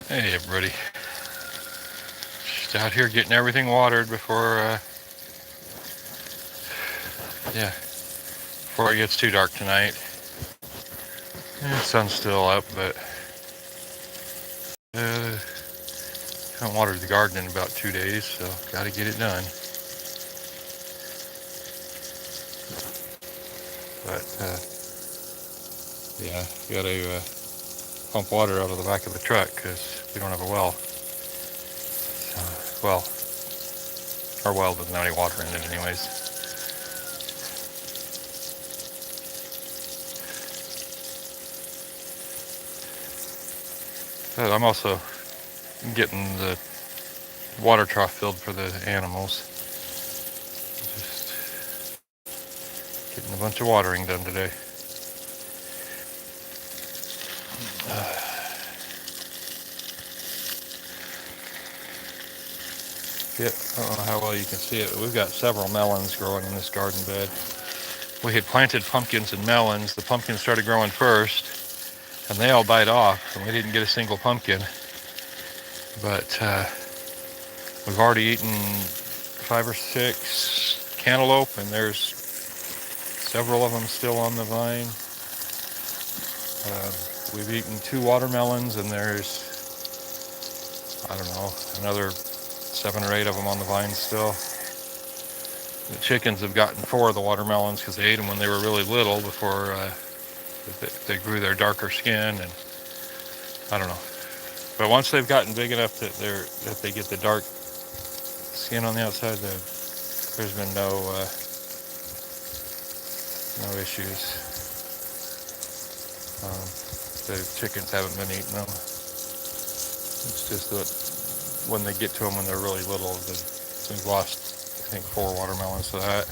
Hey everybody, just out here getting everything watered before it gets too dark tonight. The sun's still up, but haven't watered the garden in about 2 days, so gotta get it done. But yeah, gotta pump water out of the back of the truck because we don't have a well. Well, our well doesn't have any water in it anyways. But I'm also getting the water trough filled for the animals. Just getting a bunch of watering done today. Yeah, I don't know how well you can see it, but we've got several melons growing in this garden bed. We had planted pumpkins and melons. The pumpkins started growing first, and they all died off, and we didn't get a single pumpkin. But we've already eaten 5 or 6 cantaloupe, and there's several of them still on the vine. We've eaten 2 watermelons, and there's, I don't know, another 7 or 8 of them on the vine still. The chickens have gotten 4 of the watermelons because they ate them when they were really little before they grew their darker skin, and I don't know. But once they've gotten big enough that they get the dark skin on the outside, there's been no issues. The chickens haven't been eating them. It's just that when they get to them when they're really little, we've lost, I think, 4 watermelons to that.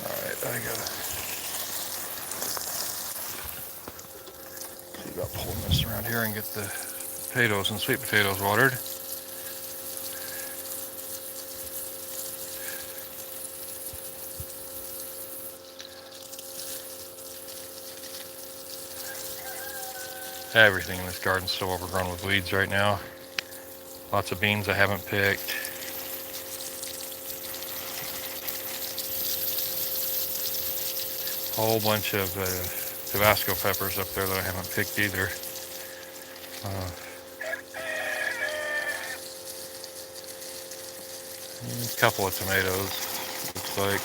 Alright, I gotta see about pulling this around here and get the potatoes and sweet potatoes watered. Everything in this garden's so overgrown with weeds right now. Lots of beans I haven't picked. A whole bunch of Tabasco peppers up there that I haven't picked either. A couple of tomatoes, looks like.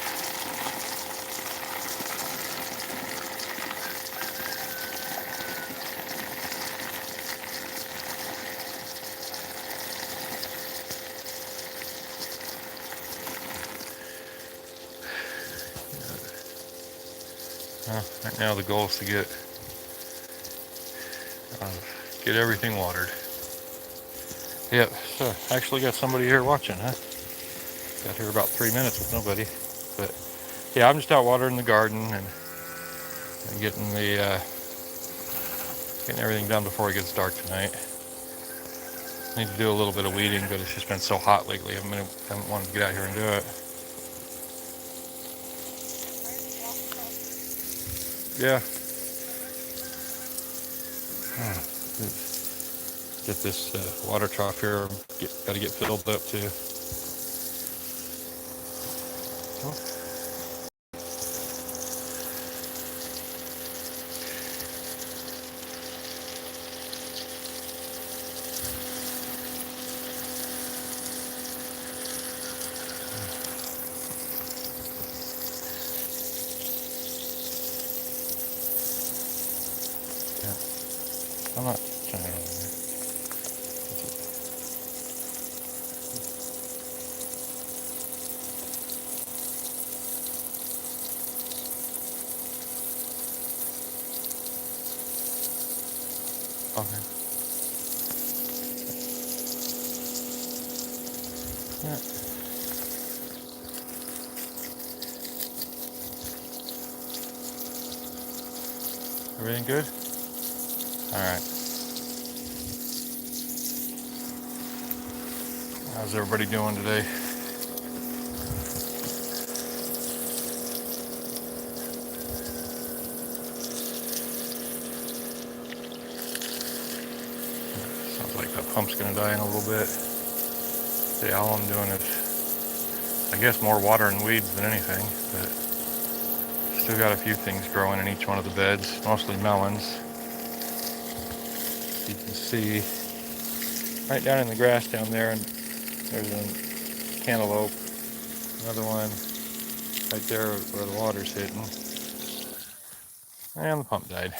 Right now the goal is to get everything watered. Yep, so actually got somebody here watching, huh? Got here about 3 minutes with nobody. But yeah, I'm just out watering the garden and getting everything done before it gets dark tonight. Need to do a little bit of weeding, but it's just been so hot lately. I haven't wanted to get out here and do it. Yeah. Get this water trough here. Got to get filled up too. Oh. Yeah. I'm not trying to. Okay. Yeah. Everything good? Alright. How's everybody doing today? Sounds like that pump's gonna die in a little bit. See, all I'm doing is, I guess, more water and weeds than anything, but still got a few things growing in each one of the beds, mostly melons. You can see right down in the grass down there, and there's a cantaloupe, another one right there where the water's hitting, and the pump died.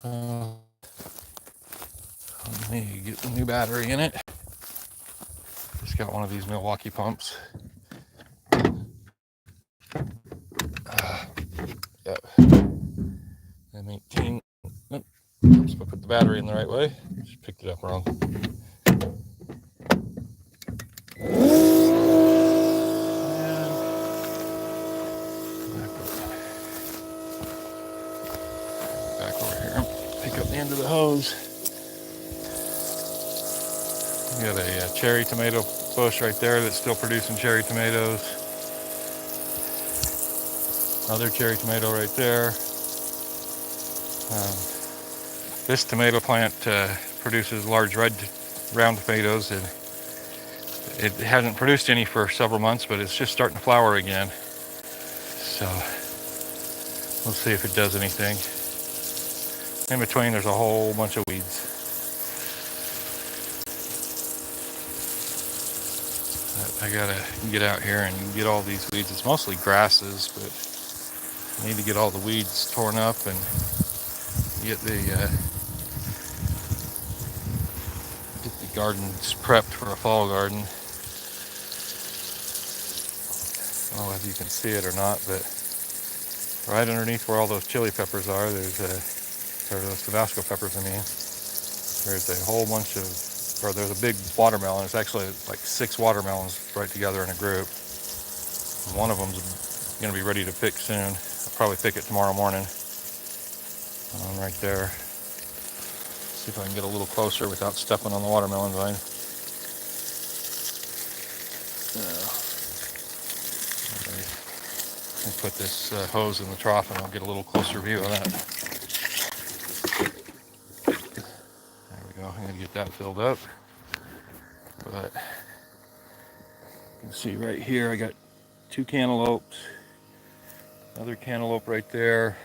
Let me get a new battery in it. Just got one of these Milwaukee pumps. Yep. M18. Nope. I'm supposed to put the battery in the right way. Just picked it up wrong. Back over here. Pick up the end of the hose. We got a cherry tomato bush right there that's still producing cherry tomatoes. Another cherry tomato right there. This tomato plant produces large red round tomatoes, and it hasn't produced any for several months, but it's just starting to flower again. So we'll see if it does anything. In between, there's a whole bunch of weeds. I gotta get out here and get all these weeds. It's mostly grasses, but I need to get all the weeds torn up and get the gardens prepped for a fall garden. I don't know if you can see it or not, but right underneath where all those chili peppers are, or those Tabasco peppers, I mean, there's a whole bunch of, or there's a big watermelon. It's actually like 6 watermelons right together in a group. And one of them's gonna be ready to pick soon. I'll probably pick it tomorrow morning. Right there. See if I can get a little closer without stepping on the watermelon vine. I'll put this hose in the trough and I'll get a little closer view of that. There we go. I'm gonna get that filled up. But you can see right here I got 2 cantaloupes, another cantaloupe right there,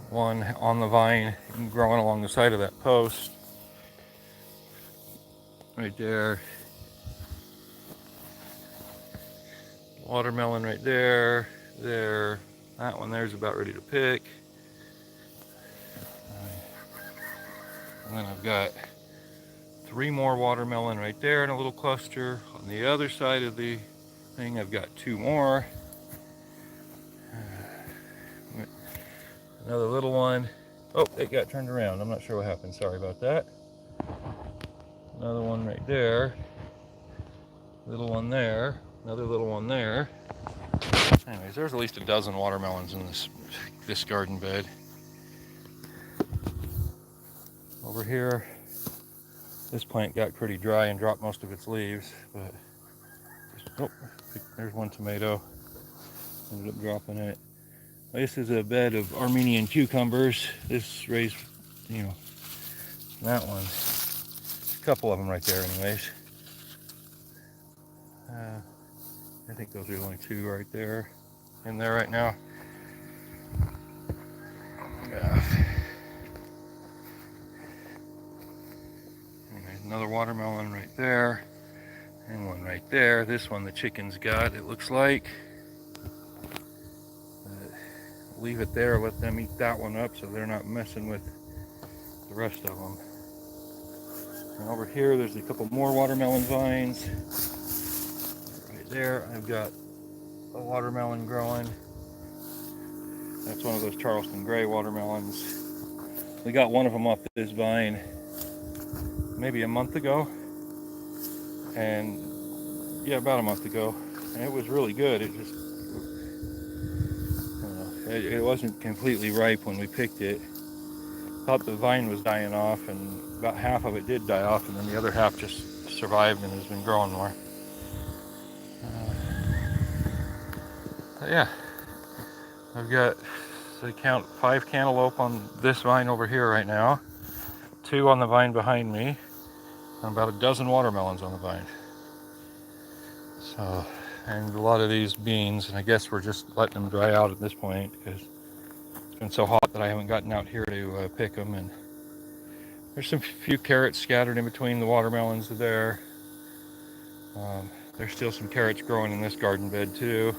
one on the vine and growing along the side of that post. Right there. Watermelon right there. There. That one there's about ready to pick. And then I've got 3 more watermelon right there in a little cluster. On the other side of the thing, I've got 2 more. Another little one. Oh, it got turned around. I'm not sure what happened. Sorry about that. Another one right there. Little one there. Another little one there. Anyways, there's at least a dozen watermelons in this garden bed. Over here, this plant got pretty dry and dropped most of its leaves, but oh, there's one tomato. Ended up dropping it. This is a bed of Armenian cucumbers. This raised, that one. A couple of them right there, anyways. I think those are the only 2 right there, in there right now. Anyways, another watermelon right there, and one right there. This one the chickens got, it looks like. Leave it there, let them eat that one up so they're not messing with the rest of them. And over here there's a couple more watermelon vines. Right there I've got a watermelon growing. That's one of those Charleston gray watermelons. We got one of them off this vine maybe a month ago, and yeah, about a month ago, and it was really good. It just, it wasn't completely ripe when we picked it, thought the vine was dying off, and about half of it did die off, and then the other half just survived and has been growing more. Yeah, I've got, I count 5 cantaloupe on this vine over here right now, 2 on the vine behind me, and about a dozen watermelons on the vine. So, and a lot of these beans, and I guess we're just letting them dry out at this point because it's been so hot that I haven't gotten out here to pick them. And there's some few carrots scattered in between the watermelons there. There's still some carrots growing in this garden bed too,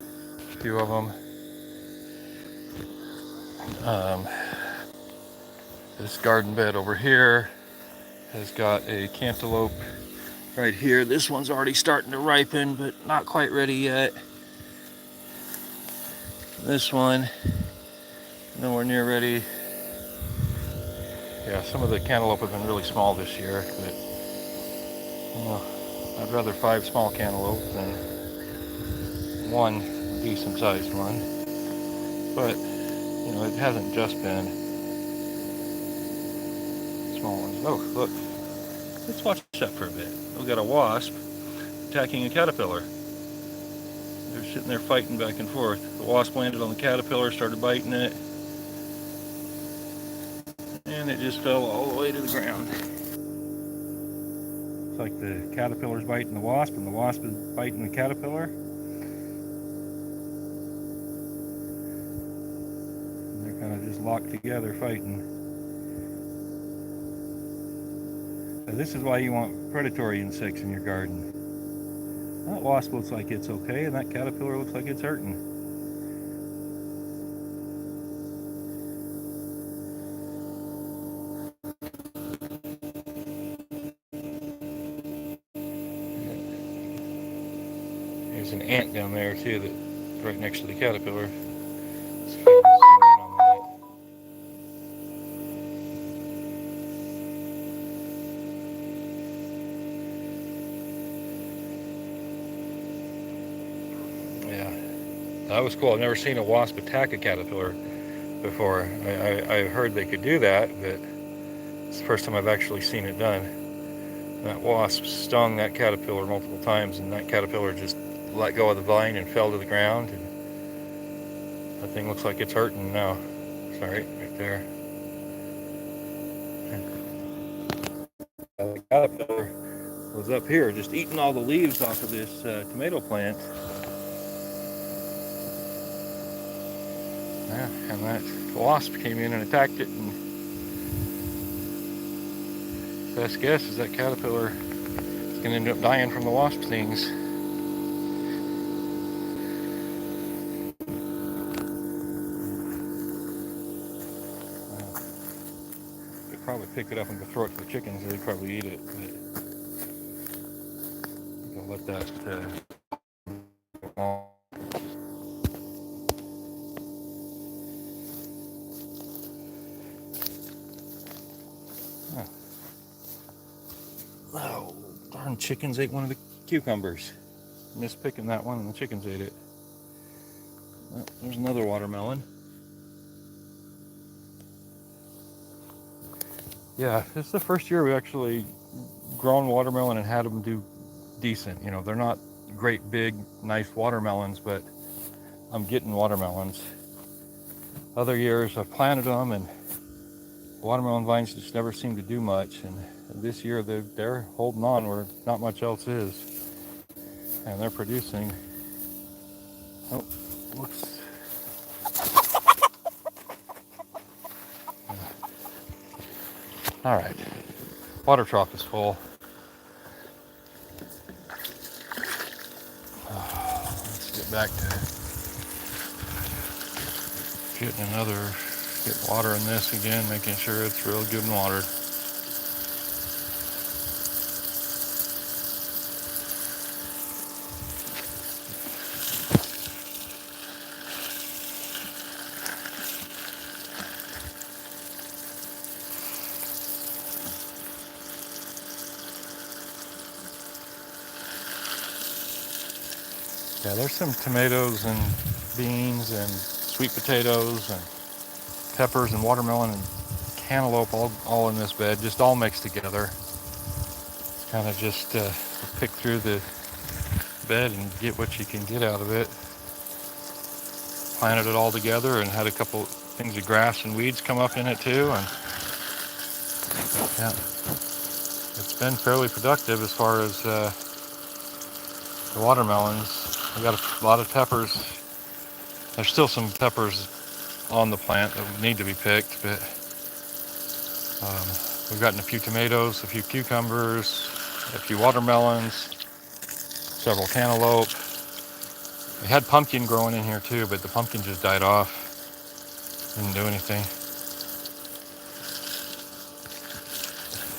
a few of them. This garden bed over here has got a cantaloupe right here. This one's already starting to ripen, but not quite ready yet. This one, nowhere near ready. Yeah, some of the cantaloupe have been really small this year, but I'd rather 5 small cantaloupe than 1 decent sized one. But it hasn't just been small ones. Oh, look, let's watch that for a bit. We've got a wasp attacking a caterpillar. They're sitting there fighting back and forth. The wasp landed on the caterpillar, started biting it, and it just fell all the way to the ground. It's like the caterpillar's biting the wasp, and the wasp is biting the caterpillar. And they're kind of just locked together fighting. So this is why you want predatory insects in your garden. That wasp looks like it's okay, and that caterpillar looks like it's hurting. There's an ant down there too, that's right next to the caterpillar. Yeah, that was cool. I've never seen a wasp attack a caterpillar before. I heard they could do that, but it's the first time I've actually seen it done. That wasp stung that caterpillar multiple times, and that caterpillar just let go of the vine and fell to the ground. And that thing looks like it's hurting now. Sorry, right there. The caterpillar was up here just eating all the leaves off of this tomato plant. Yeah, and that wasp came in and attacked it, and best guess is that caterpillar is going to end up dying from the wasp stings. They'd probably pick it up and go throw it to the chickens. They'd probably eat it, but I'll let that Oh, darn chickens ate one of the cucumbers. Missed picking that one, and the chickens ate it. Oh, there's another watermelon. Yeah, this is the first year we actually grown watermelon and had them do decent. They're not great big nice watermelons, but I'm getting watermelons. Other years I've planted them and watermelon vines just never seem to do much, and this year they're holding on where not much else is, and they're producing. Oh, whoops. All right, water trough is full. Let's get back to getting get water in this again, making sure it's real good and watered. Yeah, there's some tomatoes and beans and sweet potatoes and peppers and watermelon and cantaloupe all in this bed, just all mixed together. Kind of just pick through the bed and get what you can get out of it. Planted it all together and had a couple things of grass and weeds come up in it too, and yeah, it's been fairly productive as far as the watermelons. We got a lot of peppers. There's still some peppers on the plant that need to be picked, but we've gotten a few tomatoes, a few cucumbers, a few watermelons, several cantaloupe. We had pumpkin growing in here too, but the pumpkin just died off. Didn't do anything.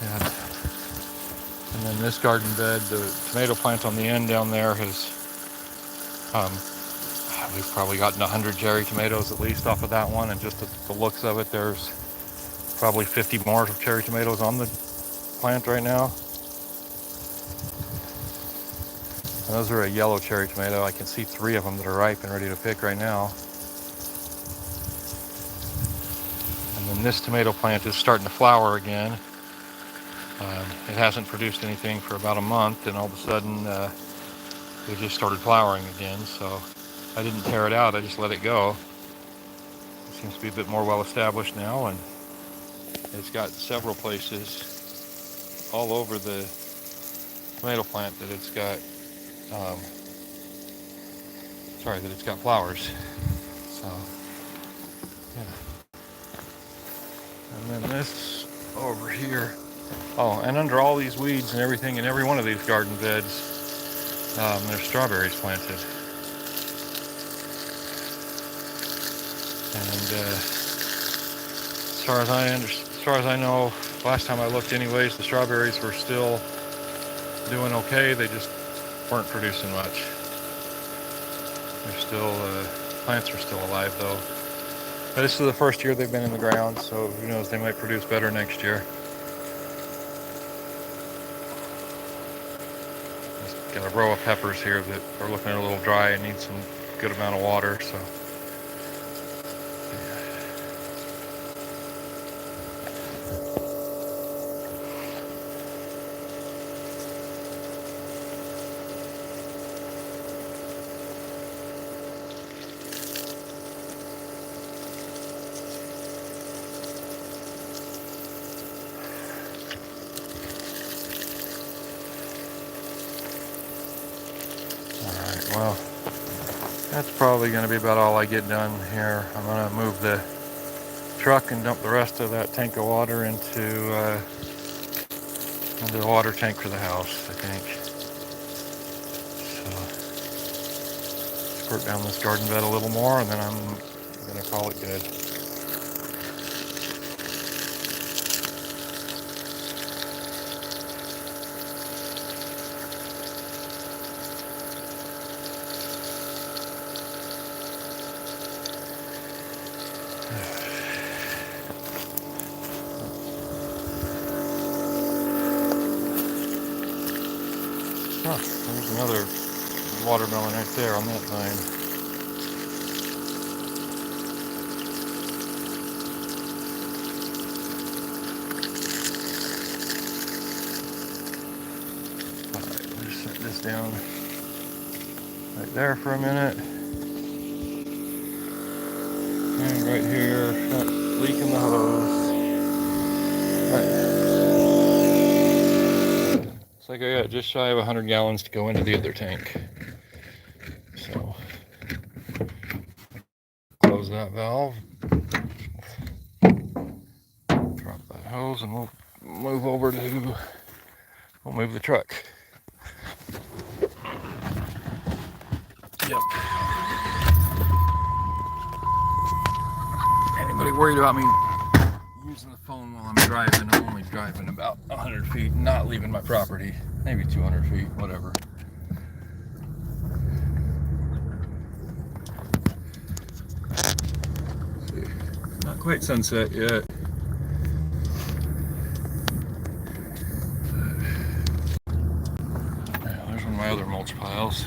Yeah. And then this garden bed, the tomato plant on the end down there has, we've probably gotten 100 cherry tomatoes at least off of that one, and just the looks of it, there's probably 50 more cherry tomatoes on the plant right now. And those are a yellow cherry tomato. I can see 3 of them that are ripe and ready to pick right now. And then this tomato plant is starting to flower again. It hasn't produced anything for about a month, and all of a sudden it just started flowering again. So I didn't tear it out, I just let it go. It seems to be a bit more well established now, and it's got several places all over the tomato plant that it's got flowers. So yeah. And then this over here. Oh, and under all these weeds and everything in every one of these garden beds, there's strawberries planted. And as far as I know, last time I looked anyways, the strawberries were still doing okay. They just weren't producing much. They're still, plants are still alive though. But this is the first year they've been in the ground, so who knows, they might produce better next year. Just got a row of peppers here that are looking a little dry and need some good amount of water, so. Well, that's probably going to be about all I get done here. I'm going to move the truck and dump the rest of that tank of water into the water tank for the house, I think. So, squirt down this garden bed a little more, and then I'm going to call it good. Oh, there's another watermelon right there on that vine. Alright, we'll just set this down right there for a minute. And right here, that leak in the hose. Right. Looks like I got just shy of 100 gallons to go into the other tank. So, close that valve. Drop that hose, and we'll move over to, we'll move the truck. Yep. Anybody worried about me using the phone while I'm driving? I'm only driving about 100 feet, not leaving my property. Maybe 200 feet, whatever. Not quite sunset yet. There's one of my other mulch piles.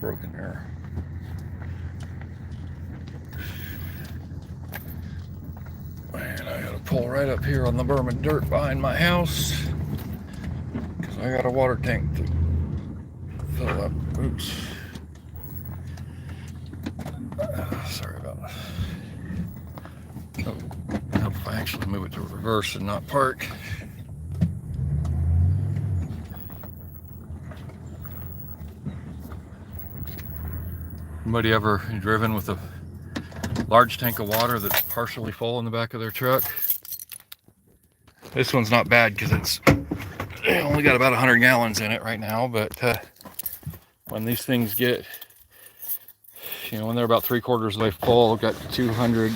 Broken mirror. And I gotta pull right up here on the Berman dirt behind my house because I got a water tank to fill up. Oops. Sorry about that. Oh, I hope if I actually move it to reverse and not park. Anybody ever driven with a large tank of water that's partially full in the back of their truck? This one's not bad because it's only got about 100 gallons in it right now, but when these things get, when they're about 3/4 of the way full, got 200,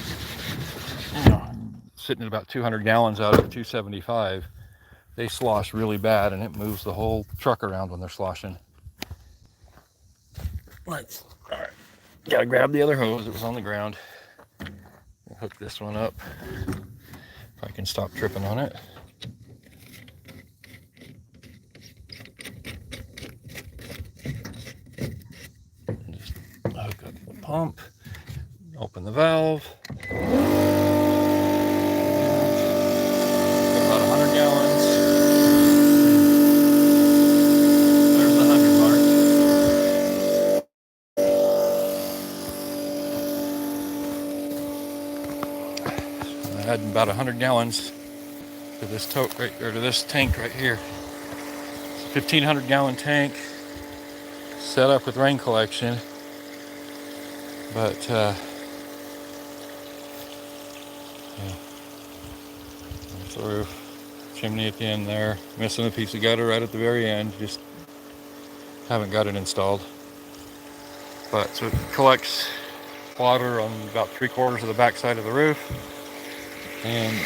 sitting at about 200 gallons out of 275, they slosh really bad and it moves the whole truck around when they're sloshing. All right, gotta grab the other hose that was on the ground. I'll hook this one up if I can stop tripping on it. Just hook up the pump, open the valve. About 100 gallons. There's the 100 mark. I had about 100 gallons to this tote right, or to this tank right here. It's a 1,500 gallon tank set up with rain collection, but yeah. There's the roof. Chimney at the end there. Missing a piece of gutter right at the very end. Just haven't got it installed. But so it collects water on about 3/4 of the back side of the roof. And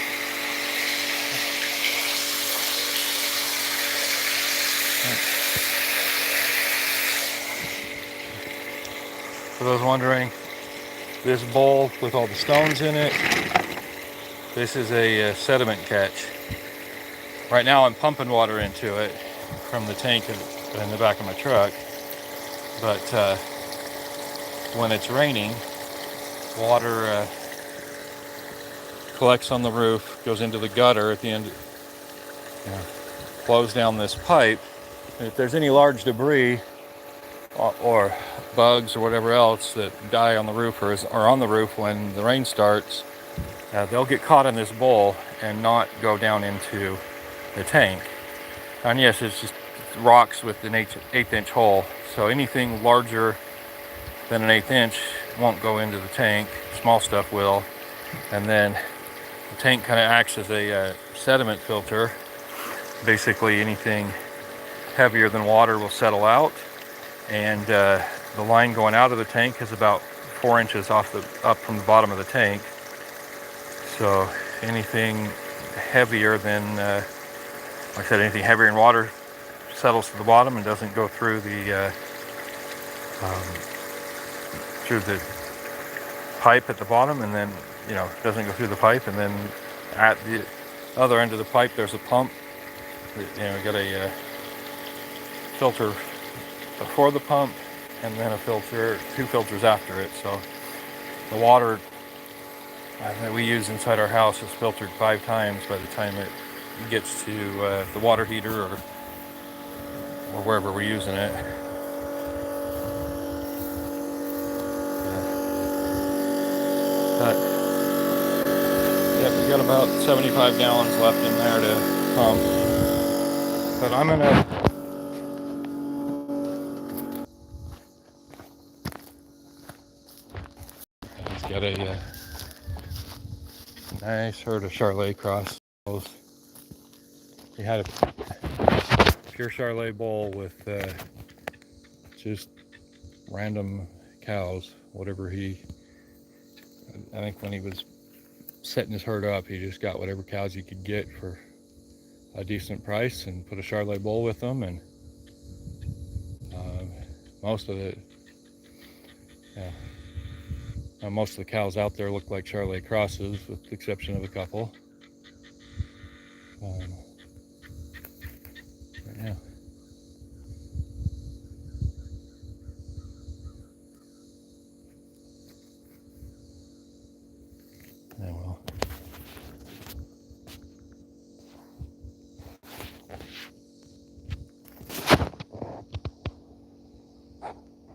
for those wondering, this bowl with all the stones in it, this is a sediment catch. Right now I'm pumping water into it from the tank in the back of my truck, but when it's raining, water collects on the roof, goes into the gutter at the end, flows down this pipe. And if there's any large debris or bugs or whatever else that die on the roof or are on the roof when the rain starts, they'll get caught in this bowl and not go down into the tank. And yes, it's just rocks with an 1/8 inch hole, so anything larger than an 1/8 inch won't go into the tank. Small stuff will. And then the tank kind of acts as a sediment filter. Basically anything heavier than water will settle out, and the line going out of the tank is about 4 inches up from the bottom of the tank. So anything heavier than like I said, anything heavier in water settles to the bottom and doesn't go through the pipe at the bottom, and then doesn't go through the pipe, and then at the other end of the pipe there's a pump. Got a filter before the pump, and then a filter, 2 filters after it. So the water that we use inside our house is filtered 5 times by the time it gets to the water heater or wherever we're using it. But yeah, we got about 75 gallons left in there to pump. But I'm gonna he's got a nice herd of Charolais cross. He had a pure Charolais bull with just random cows, whatever I think when he was setting his herd up, he just got whatever cows he could get for a decent price and put a Charolais bull with them. And most of the cows out there look like Charolais crosses, with the exception of a couple.